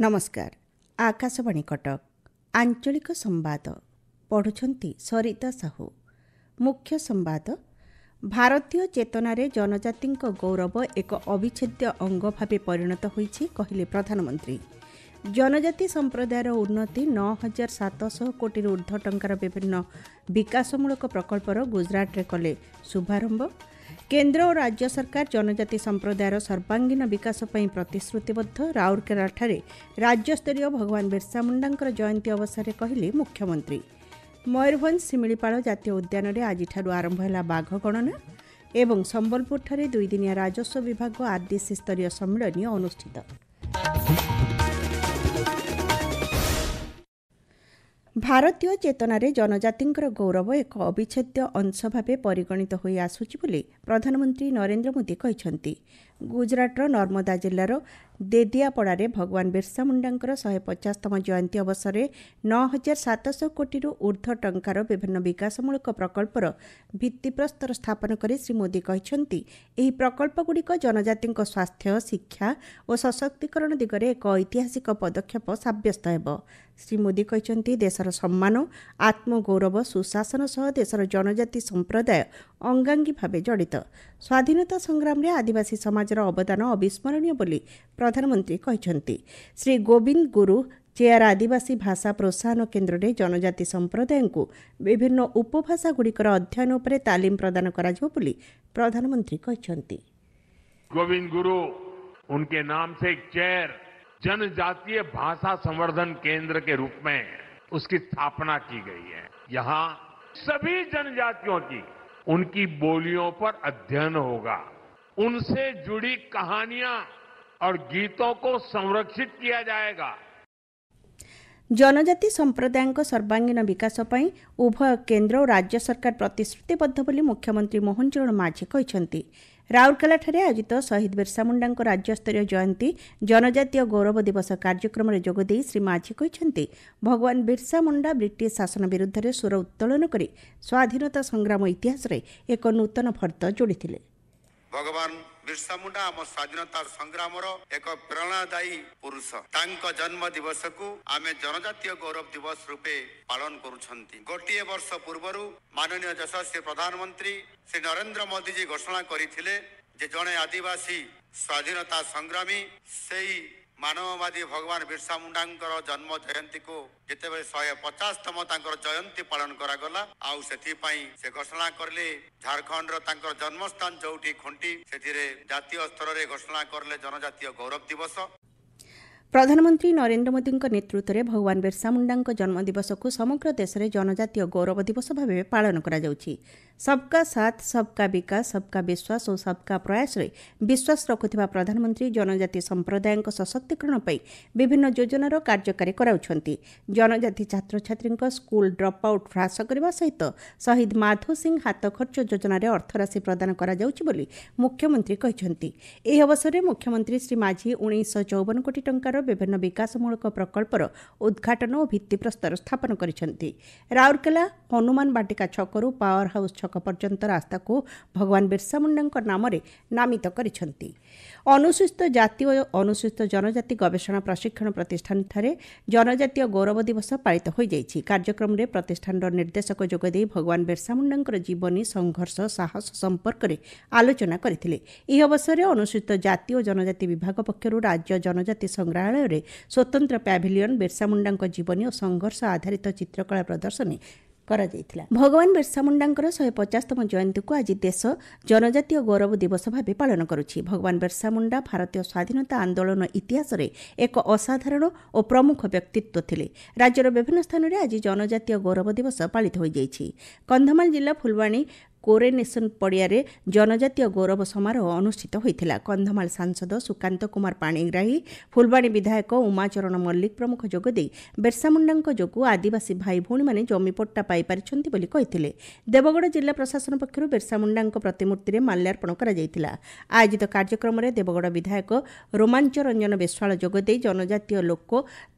नमस्कार। आकाशवाणी कटक आंचलिक संवाद पढ़ुछंती सरिता साहू। मुख्य संवाद। भारतीय चेतनार जनजाति गौरव एक अविच्छेद्य अंग भाव परिणत होइछि कहिले प्रधानमंत्री। जनजाति संप्रदायर उन्नति 9700 कोटी ऊर्ध्व टंकार विभिन्न विकासमूलक प्रकल्पर गुजरात रे कले शुभारंभ। केन्द्र और राज्य सरकार जनजाति संप्रदायर सर्वांगीन विकास पई प्रतिश्रुतिबद्ध। राउरकेलाठारे राज्यस्तरीय भगवान बिरसा मुंडांकर जयंती अवसर में कहले मुख्यमंत्री। मयूरभंज शिमिलीपाल जातीय उद्यान में आज आरंभ है बाघ गणना एवं संबलपुर 2 दिनिया राजस्व विभाग आरडीसी स्तरीय सम्मेलन अनुष्ठित। भारतीय चेतनार जनजाति गौरव एक अविच्छेद्य अंश भाव परिगणित हो आसुछि बोली प्रधानमंत्री नरेंद्र मोदी कहते। गुजरातर नर्मदा जिलार देदियापड़ारे भगवान बिरसा मुंडांकर 150तम जयंती अवसर में 9700 कोटी ऊर्ध्व टंकार विभिन्न विकासमूलक प्रकल्पर भित्तिप्रस्तर स्थापन कर श्री मोदी कहते ଏହି प्रकल्पगुड़िक जनजाति स्वास्थ्य शिक्षा और सशक्तिकरण दिगरे एक ऐतिहासिक पदक्षेप साब्यस्त हेब। श्री मोदी कहते देशर सम्मान आत्मगौरव सुशासन सह देशर जनजाति संप्रदाय अंगांगी भाव जड़ित। स्वाधीनता संग्राम में आदिवासी समाजर अवदान अविस्मरणीय बोली प्रधानमंत्री कहते। श्री गोविंद गुरु चेयर आदिवासी भाषा प्रोत्साहन केन्द्र में जनजाति संप्रदाय को विभिन्न उपभाषागुड़िकर अध्ययन उपरे तालीम प्रदान कराजिबो बोली प्रधानमंत्री कहते। गोविंद गुरु उनके नाम से एक चेयर जनजातीय भाषा संवर्धन केंद्र के रूप में उसकी स्थापना की गई है। यहाँ सभी जनजातियों की उनकी बोलियों पर अध्ययन होगा, उनसे जुड़ी कहानियां और गीतों को संरक्षित किया जाएगा। जनजाति संप्रदाय सर्वांगीन विकास पई उभय केन्द्र और राज्य सरकार प्रतिश्रुतिबद्ध बोली मुख्यमंत्री मोहन चरण माझी कहते। राउरकेलाठारे आयोजित शहीद बिरसा मुंडांको राज्यस्तरीय जयंती जनजातीय गौरव दिवस कार्यक्रम में जोगदे श्री माझी कहते भगवान बिरसा मुंडा ब्रिटिश शासन विरुद्ध में स्वर उत्तोलन कर स्वाधीनता संग्राम इतिहास रे एक नूतन फर्द जोड़ी। भगवान बिरसा मुंडा आम स्वाधीनता संग्राम एक प्रेरणादायी पुरुष। तांको जन्म दिवस को आम जनजातीय गौरव दिवस रूपे पालन करुछंती। गोटे वर्ष पूर्व माननीय यशस्वी प्रधानमंत्री श्री नरेंद्र मोदी जी घोषणा करथिले जे जणे आदिवासी स्वाधीनता संग्रामी सेई मानववादी भगवान बिरसा मुंडांकर जन्म जयंती को जितेबाला 150तम तांकर जयंती पालन करागला आउ सेथिपाई से घोषणा करले झारखंड तांकर जन्मस्थान जोठी खुंटी सेथिरे जातीय स्तर रे घोषणा करले जनजातीय गौरव दिवस। प्रधानमंत्री नरेंद्र मोदी नेतृत्व में भगवान बिरसा मुंडा जन्मदिवस को समग्र देश में जनजातीय गौरव दिवस भाव पालन करा जाउछि। सबका साथ सबका विकास सबका विश्वास और सबका प्रयास रे विश्वास रखुथिबा प्रधानमंत्री जनजाति संप्रदाय सशक्तिकरण पई विभिन्न योजनार कार्यकारी कराउछंती। जनजाति छात्र छात्री स्कूल ड्रप आउट ह्रास करने सहित शहीद माधो सिंह हाथ खर्च योजन अर्थराशि प्रदान करा जाउछि बोली मुख्यमंत्री कहते। एही अवसर में मुख्यमंत्री श्री माझी 1954 कोटी टंकार विभिन्न विकासमूलक प्रकल्पर उद्घाटन और भित्तिप्रस्तर स्थापन करिसेंती। राउरकेला हनुमान बाटिका छकरू पावर हाउस छक पर्यंत रास्ता को भगवान बिरसा मुंडा नाम नामित करिसेंती। अनुसूचित जाति और अनुसूचित जनजाति गवेषणा प्रशिक्षण प्रतिष्ठान ठारे जनजातीय गौरव दिवस पालित हो जाइछि। कार्यक्रम में प्रतिष्ठान निर्देशक जोगदे भगवान बिरसा मुंडा जीवनी संघर्ष साहस संपर्क में आलोचना करथिले। एही अवसर में अनुसूचित जाति और जनजाति विभाग पक्षरु राज्य जनजाति संग्रहालय रे स्वतंत्र पैभिलियन बिरसा मुंडा जीवनी और संघर्ष आधारित चित्रकला प्रदर्शनी करा जायथिला। भगवान बिरसा मुंडांकर 150तम जयंती को आज देश जनजातीय गौरव दिवस भाव पालन करुछि। भगवान बिरसा मुंडा भारतीय स्वाधीनता आंदोलन इतिहास रे एक असाधारण और प्रमुख व्यक्तित्व थिले। राज्यर विभिन्न स्थान में आज जनजातीय गौरव दिवस पालित हो जाइछि। कंधमाल जिला फुलवाणी कोरेनेसन पड़ियारे जनजातीय गौरव समारोह अनुष्ठित होइथिला। कंधमाल सांसद सुकांत कुमार पाणिग्राही फुलवाणी विधायक उमाचरण मल्लिक प्रमुख जोगदे बिरसा मुंडा जोगु आदिवासी भाई भौणी माने जमीपट्टा पाई पारिछंती बोली कहिथिले। देवगढ़ जिला प्रशासन पक्षरु बिरसा मुंडा प्रतिमूर्ति रे माल्यार्पण करा जायथिला। आयोजित कार्यक्रम में देवगढ़ विधायक रोमांच रंजन बेस्वाल जोगदे जनजातीय लोक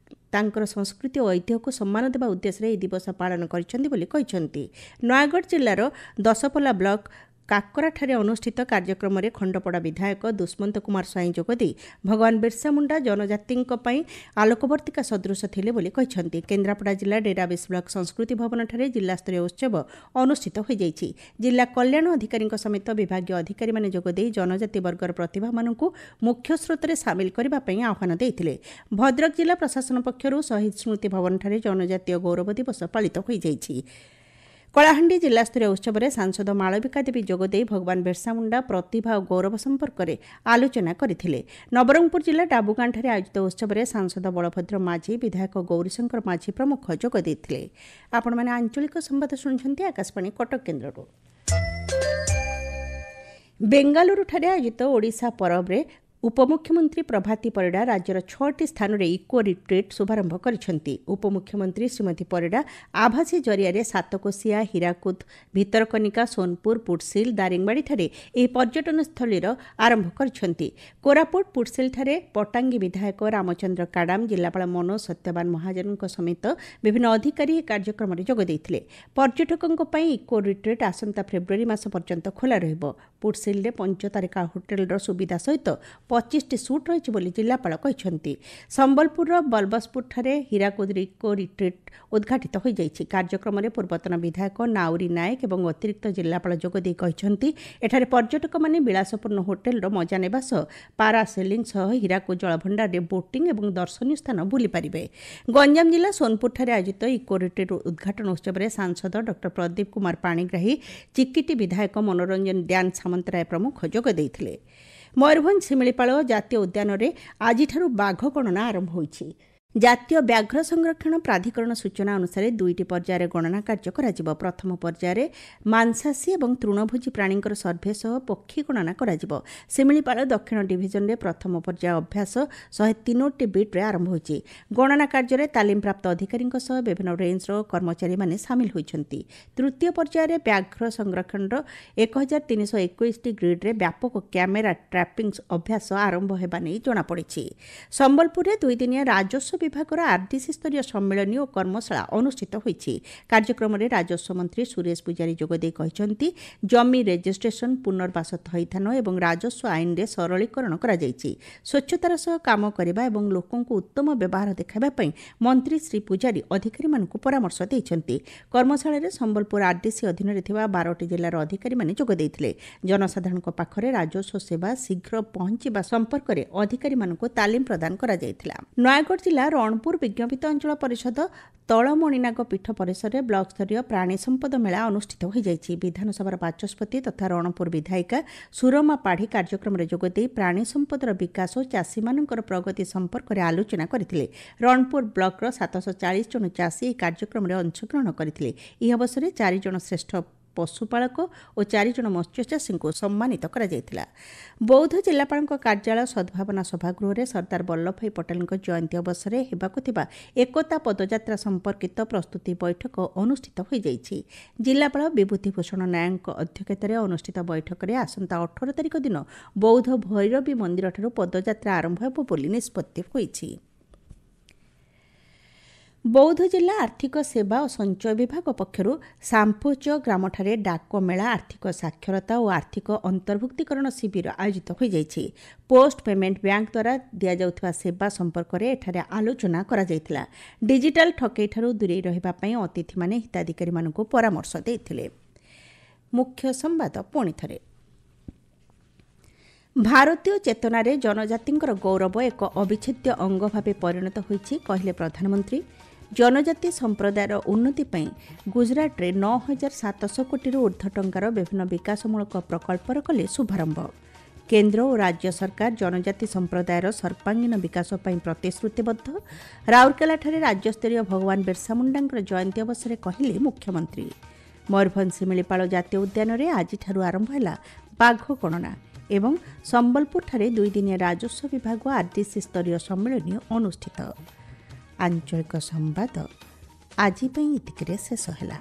तांकर संस्कृति और ऐतिह्य को सम्मान देवा उद्देश्य यह दिवस पालन करिसेंती बोली कहिसेंती। नयागढ़ जिलार दशपल्ला ब्लॉक କାକରାଠାରେ ଅନୁଷ୍ଠିତ କାର୍ଯ୍ୟକ୍ରମରେ ଖଣ୍ଡପଡ଼ା ବିଧାୟକ ଦୁଷ୍ମନ୍ତ କୁମାର ସ୍ୱାଇଁ ଯୋଗଦେଇ ଭଗବାନ ବିର୍ସା ମୁଣ୍ଡା ଜନଜାତିଙ୍କ ପାଇଁ ଆଲୋକବର୍ତ୍ତିକା ସଦୃଶ ଥିଲେ ବୋଲି କହିଛନ୍ତି। କେନ୍ଦ୍ରାପଡ଼ା ଜିଲ୍ଲା ଡେରାବିଶ ବ୍ଲକ ସଂସ୍କୃତି ଭବନଠାରେ ଜିଲ୍ଲାସ୍ତରୀୟ ଉତ୍ସବ ଅନୁଷ୍ଠିତ ହୋଇଯାଇଛି। ଜିଲ୍ଲା କଲ୍ୟାଣ ଅଧିକାରୀଙ୍କ ସମେତ ବିଭାଗୀୟ ଅଧିକାରୀମାନେ ଯୋଗଦେଇ ଜନଜାତି ବର୍ଗର ପ୍ରତିଭାମାନଙ୍କୁ ମୁଖ୍ୟ ସ୍ରୋତରେ ସାମିଲ କରିବା ପାଇଁ ଆହ୍ୱାନ ଦେଇଥିଲେ। ଭଦ୍ରକ ଜିଲ୍ଲା ପ୍ରଶାସନ ପକ୍ଷରୁ ଶହୀଦ ସ୍ମୃତି ଭବନଠାରେ ଜନଜାତୀୟ ଗୌରବ ଦିବସ ପାଳିତ ହୋଇଯାଇଛି। କଳାହାଣ୍ଡି ଜିଲ୍ଲାସ୍ତରୀୟ ଉତ୍ସବରେ ସାଂସଦ ମାଳବିକା ଦେବୀ ଯୋଗଦେଇ ଭଗବାନ ବିର୍ସା ମୁଣ୍ଡା ପ୍ରତିଭା ଓ ଗୌରବ ସମ୍ପର୍କରେ ଆଲୋଚନା କରିଥିଲେ। ନବରଙ୍ଗପୁର ଜିଲ୍ଲା ଡାବୁଗାଁଠାରେ ଆୟୋଜିତ ଉତ୍ସବରେ ସାଂସଦ ବଳଭଦ୍ର ମାଝୀ, ବିଧାୟକ ଗୌରୀଶଙ୍କର ମାଝୀ ପ୍ରମୁଖ ଯୋଗ ଦେଇଥିଲେ। ଆପଣମାନେ ଆଞ୍ଚଳିକ ସମ୍ବାଦ ଶୁଣୁଛନ୍ତି ଆକାଶବାଣୀ କଟକ କେନ୍ଦ୍ରରୁ। ବେଙ୍ଗାଲୁରୁଠାରେ ଆୟୋଜିତ ଓଡ଼ିଶା ପରବରେ ଉପମୁଖ୍ୟମନ୍ତ୍ରୀ ପ୍ରଭାତୀ ପରିଡ଼ା ରାଜ୍ୟର 6ଟି ସ୍ଥାନରେ ଇକୋ ରିଟ୍ରିଟ୍ ଶୁଭାରମ୍ଭ କରିଛନ୍ତି। ଉପମୁଖ୍ୟମନ୍ତ୍ରୀ ଶ୍ରୀମତୀ ପରିଡ଼ା ଆଭାସୀ ଜରିଆରେ ସାତକୋଶିଆ, ହୀରାକୁଦ, ଭିତରକନିକା, ସୋନପୁର, ପୁଟସିଲ, ଦାରିଙ୍ଗବାଡ଼ିଠାରେ ଏହି ପର୍ଯ୍ୟଟନସ୍ଥଳୀର ଆରମ୍ଭ କରିଛନ୍ତି। କୋରାପୁଟ ପୁଟସିଲଠାରେ ପଟାଙ୍ଗୀ ବିଧାୟକ ରାମଚନ୍ଦ୍ର କାଡାମ, ଜିଲ୍ଲାପାଳ ମନୋଜ ସତ୍ୟବାନ ମହାଜନଙ୍କ ସମେତ ବିଭିନ୍ନ ଅଧିକାରୀ ଏହି କାର୍ଯ୍ୟକ୍ରମରେ ଯୋଗ ଦେଇଥିଲେ। ପର୍ଯ୍ୟଟକଙ୍କ ପାଇଁ ଇକୋ ରିଟ୍ରିଟ୍ ଆସନ୍ତା ଫେବୃଆରୀ ମାସ ପର୍ଯ୍ୟନ୍ତ ଖୋଲା ରହିବ। ପୁଟସିଲରେ 5 ତାରକା ହୋଟେଲର ସୁବିଧା ସହିତ 25ଟି ସୁଟ୍ ରହିଛି ବୋଲି ଜିଲ୍ଲାପାଳ କହିଛନ୍ତି। ସମ୍ବଲପୁରର ବଲବସପୁରଠାରେ ହୀରାକୁଦ ଇକୋ ରିଟ୍ରିଟ୍ ଉଦ୍ଘାଟିତ ହୋଇଯାଇଛି। କାର୍ଯ୍ୟକ୍ରମରେ ପୂର୍ବତନ ବିଧାୟକ ନାଉରୀ ନାୟକ ଏବଂ ଅତିରିକ୍ତ ଜିଲ୍ଲାପାଳ ଯୋଗଦେଇ କହିଛନ୍ତି, ଏଠାରେ ପର୍ଯ୍ୟଟକମାନେ ବିଳାସପୂର୍ଣ୍ଣ ହୋଟେଲର ମଜା ନେବା ସହ ପାରାସେଲିଂ ସହ ହୀରାକୁଦ ଜଳଭଣ୍ଡାରରେ ବୋଟିଂ ଏବଂ ଦର୍ଶନୀୟ ସ୍ଥାନ ବୁଲିପାରିବେ। ଗଞ୍ଜାମ ଜିଲ୍ଲା ସୋନପୁରଠାରେ ଆୟୋଜିତ ଇକୋ ରିଟ୍ରିଟ୍ ଉଦ୍ଘାଟନ ଉତ୍ସବରେ ସାଂସଦ ଡକ୍ଟର ପ୍ରଦୀପ କୁମାର ପାଣିଗ୍ରାହୀ, ଚିକିଟି ବିଧାୟକ ମନୋରଞ୍ଜନ ଦ୍ୟାନ ସାମନ୍ତରାୟ ପ୍ରମୁଖ ଯୋଗ ଦେଇଥିଲେ। ମୟୂରଭଞ୍ଜ ଶିମିଳିପାଳ ଜାତୀୟ ଉଦ୍ୟାନରେ ଆଜିଠାରୁ ବାଘ ଗଣନା ଆରମ୍ଭ ହୋଇଛି। ଜାତୀୟ ବ୍ୟାଘ୍ର ସଂରକ୍ଷଣ ପ୍ରାଧିକରଣ ସୂଚନା ଅନୁସାରେ 2ଟି ପର୍ଯ୍ୟାୟରେ ଗଣନା କାର୍ଯ୍ୟ କରାଯିବ। ପ୍ରଥମ ପର୍ଯ୍ୟାୟରେ ମାଂସାଶୀ ଏବଂ ତୃଣଭୋଜୀ ପ୍ରାଣୀଙ୍କର ସର୍ଭେ ସହ ପକ୍ଷୀ ଗଣନା କରାଯିବ। ଶିମିଳିପାଳ ଦକ୍ଷିଣ ଡିଭିଜନରେ ପ୍ରଥମ ପର୍ଯ୍ୟାୟ ଅଭ୍ୟାସ 103ଟି ବିଟ୍ରେ ଆରମ୍ଭ ହୋଇଛି। ଗଣନା କାର୍ଯ୍ୟରେ ତାଲିମପ୍ରାପ୍ତ ଅଧିକାରୀଙ୍କ ସହ ବିଭିନ୍ନ ରେଞ୍ଜର କର୍ମଚାରୀମାନେ ସାମିଲ ହୋଇଛନ୍ତି। ତୃତୀୟ ପର୍ଯ୍ୟାୟରେ ବ୍ୟାଘ୍ର ସଂରକ୍ଷଣର 1321ଟି ଗ୍ରିଡ୍ରେ ବ୍ୟାପକ କ୍ୟାମେରା ଟ୍ରାପିଂ ଅଭ୍ୟାସ ଆରମ୍ଭ ହେବା ନେଇ ଜଣାପଡ଼ିଛି। ସମ୍ବଲପୁରରେ 2 ଦିନିଆ ରାଜସ୍ୱ ବିଭାଗର ଆର୍ଡିସି ସ୍ତରୀୟ ସମ୍ମିଳନୀ ଓ କର୍ମଶାଳା ଅନୁଷ୍ଠିତ ହୋଇଛି। କାର୍ଯ୍ୟକ୍ରମରେ ରାଜସ୍ୱ ମନ୍ତ୍ରୀ ସୁରେଶ ପୂଜାରୀ ଯୋଗଦେଇ କହିଛନ୍ତି, ଜମି ରେଜିଷ୍ଟ୍ରେସନ, ପୁନର୍ବାସ ଥଇଥାନ ଏବଂ ରାଜସ୍ୱ ଆଇନରେ ସରଳୀକରଣ କରାଯାଇଛି। ସ୍ୱଚ୍ଛତାର ସହ କାମ କରିବା ଏବଂ ଲୋକଙ୍କୁ ଉତ୍ତମ ବ୍ୟବହାର ଦେଖାଇବା ପାଇଁ ମନ୍ତ୍ରୀ ଶ୍ରୀ ପୂଜାରୀ ଅଧିକାରୀମାନଙ୍କୁ ପରାମର୍ଶ ଦେଇଛନ୍ତି। କର୍ମଶାଳାରେ ସମ୍ବଲପୁର ଆର୍ଡିସି ଅଧୀନରେ ଥିବା 12ଟି ଜିଲ୍ଲାର ଅଧିକାରୀମାନେ ଯୋଗ ଦେଇଥିଲେ। ଜନସାଧାରଣଙ୍କ ପାଖରେ ରାଜସ୍ୱ ସେବା ଶୀଘ୍ର ପହଞ୍ଚିବା ସମ୍ପର୍କରେ ଅଧିକାରୀମାନଙ୍କୁ ତାଲିମ ପ୍ରଦାନ କରାଯାଇଥିଲା। ନୟାଗଡ଼ ଜିଲ୍ଲା ରଣପୁର ବିଜ୍ଞପିତ ଅଞ୍ଚଳ ପରିଷଦ ତଳମଣିନାଗ ପୀଠ ପରିସରରେ ବ୍ଲକସ୍ତରୀୟ ପ୍ରାଣୀ ସମ୍ପଦ ମେଳା ଅନୁଷ୍ଠିତ ହୋଇଯାଇଛି। ବିଧାନସଭାର ବାଚସ୍ପତି ତଥା ରଣପୁର ବିଧାୟିକା ସୁରମା ପାଢ଼ୀ କାର୍ଯ୍ୟକ୍ରମରେ ଯୋଗଦେଇ ପ୍ରାଣୀ ସମ୍ପଦର ବିକାଶ ଓ ଚାଷୀମାନଙ୍କର ପ୍ରଗତି ସମ୍ପର୍କରେ ଆଲୋଚନା କରିଥିଲେ। ରଣପୁର ବ୍ଲକର 740 ଜଣ ଚାଷୀ ଏହି କାର୍ଯ୍ୟକ୍ରମରେ ଅଂଶଗ୍ରହଣ କରିଥିଲେ। ଏହି ଅବସରରେ 4 ଜଣ ଶ୍ରେଷ୍ଠ ପଶୁପାଳକ ଓ 4 ଜଣ ମତ୍ସ୍ୟଚାଷୀଙ୍କୁ ସମ୍ମାନିତ କରାଯାଇଥିଲା। ବୌଦ୍ଧ ଜିଲ୍ଲାପାଳଙ୍କ କାର୍ଯ୍ୟାଳୟ ସଦ୍ଭାବନା ସଭାଗୃହରେ ସର୍ଦ୍ଦାର ବଲ୍ଲଭଭାଇ ପଟେଲଙ୍କ ଜୟନ୍ତୀ ଅବସରରେ ହେବାକୁ ଥିବା ଏକତା ପଦଯାତ୍ରା ସମ୍ପର୍କିତ ପ୍ରସ୍ତୁତି ବୈଠକ ଅନୁଷ୍ଠିତ ହୋଇଯାଇଛି। ଜିଲ୍ଲାପାଳ ବିଭୂତି ଭୂଷଣ ନାୟକଙ୍କ ଅଧ୍ୟକ୍ଷତାରେ ଅନୁଷ୍ଠିତ ବୈଠକରେ ଆସନ୍ତା 18 ତାରିଖ ଦିନ ବୌଦ୍ଧ ଭୈରବୀ ମନ୍ଦିରଠାରୁ ପଦଯାତ୍ରା ଆରମ୍ଭ ହେବ ବୋଲି ନିଷ୍ପତ୍ତି ହୋଇଛି। ବୌଦ୍ଧ ଜିଲ୍ଲା ଆର୍ଥିକ ସେବା ଓ ସଞ୍ଚୟ ବିଭାଗ ପକ୍ଷରୁ ସାମ୍ପୋଚ ଗ୍ରାମଠାରେ ଡାକ ମେଳା, ଆର୍ଥିକ ସାକ୍ଷରତା ଓ ଆର୍ଥିକ ଅନ୍ତର୍ଭୁକ୍ତିକରଣ ଶିବିର ଆୟୋଜିତ ହୋଇଯାଇଛି। ପୋଷ୍ଟ ପେମେଣ୍ଟ ବ୍ୟାଙ୍କ ଦ୍ୱାରା ଦିଆଯାଉଥିବା ସେବା ସମ୍ପର୍କରେ ଏଠାରେ ଆଲୋଚନା କରାଯାଇଥିଲା। ଡିଜିଟାଲ ଠକେଇଠାରୁ ଦୂରେଇ ରହିବା ପାଇଁ ଅତିଥିମାନେ ହିତାଧିକାରୀମାନଙ୍କୁ ପରାମର୍ଶ ଦେଇଥିଲେ। ମୁଖ୍ୟ ସମ୍ବାଦ ପୁଣିଥରେ। ଭାରତୀୟ ଚେତନାରେ ଜନଜାତିଙ୍କର ଗୌରବ ଏକ ଅବିଚ୍ଛେଦ୍ୟ ଅଙ୍ଗ ଭାବେ ପରିଣତ ହୋଇଛି କହିଲେ ପ୍ରଧାନମନ୍ତ୍ରୀ। ଜନଜାତି ସମ୍ପ୍ରଦାୟର ଉନ୍ନତି ପାଇଁ ଗୁଜରାଟରେ 9,700 କୋଟିରୁ ଉର୍ଦ୍ଧ୍ୱ ଟଙ୍କାର ବିଭିନ୍ନ ବିକାଶମୂଳକ ପ୍ରକଳ୍ପର କଲେ ଶୁଭାରମ୍ଭ। କେନ୍ଦ୍ର ଓ ରାଜ୍ୟ ସରକାର ଜନଜାତି ସମ୍ପ୍ରଦାୟର ସର୍ବାଙ୍ଗୀନ ବିକାଶ ପାଇଁ ପ୍ରତିଶ୍ରୁତିବଦ୍ଧ। ରାଉରକେଲାଠାରେ ରାଜ୍ୟସ୍ତରୀୟ ଭଗବାନ ବିର୍ସା ମୁଣ୍ଡାଙ୍କର ଜୟନ୍ତୀ ଅବସରରେ କହିଲେ ମୁଖ୍ୟମନ୍ତ୍ରୀ। ମୟୂରଭଞ୍ଜ ଶିମିଳିପାଳ ଜାତୀୟ ଉଦ୍ୟାନରେ ଆଜିଠାରୁ ଆରମ୍ଭ ହେଲା ବାଘ ଗଣନା ଏବଂ ସମ୍ବଲପୁରଠାରେ 2 ଦିନିଆ ରାଜସ୍ୱ ବିଭାଗ ଆର୍ଡିସି ସ୍ତରୀୟ ସମ୍ମିଳନୀ ଅନୁଷ୍ଠିତ। ଆଞ୍ଚଳିକ ସମ୍ବାଦ ଆଜି ପାଇଁ ଏତିକିରେ ଶେଷ ହେଲା।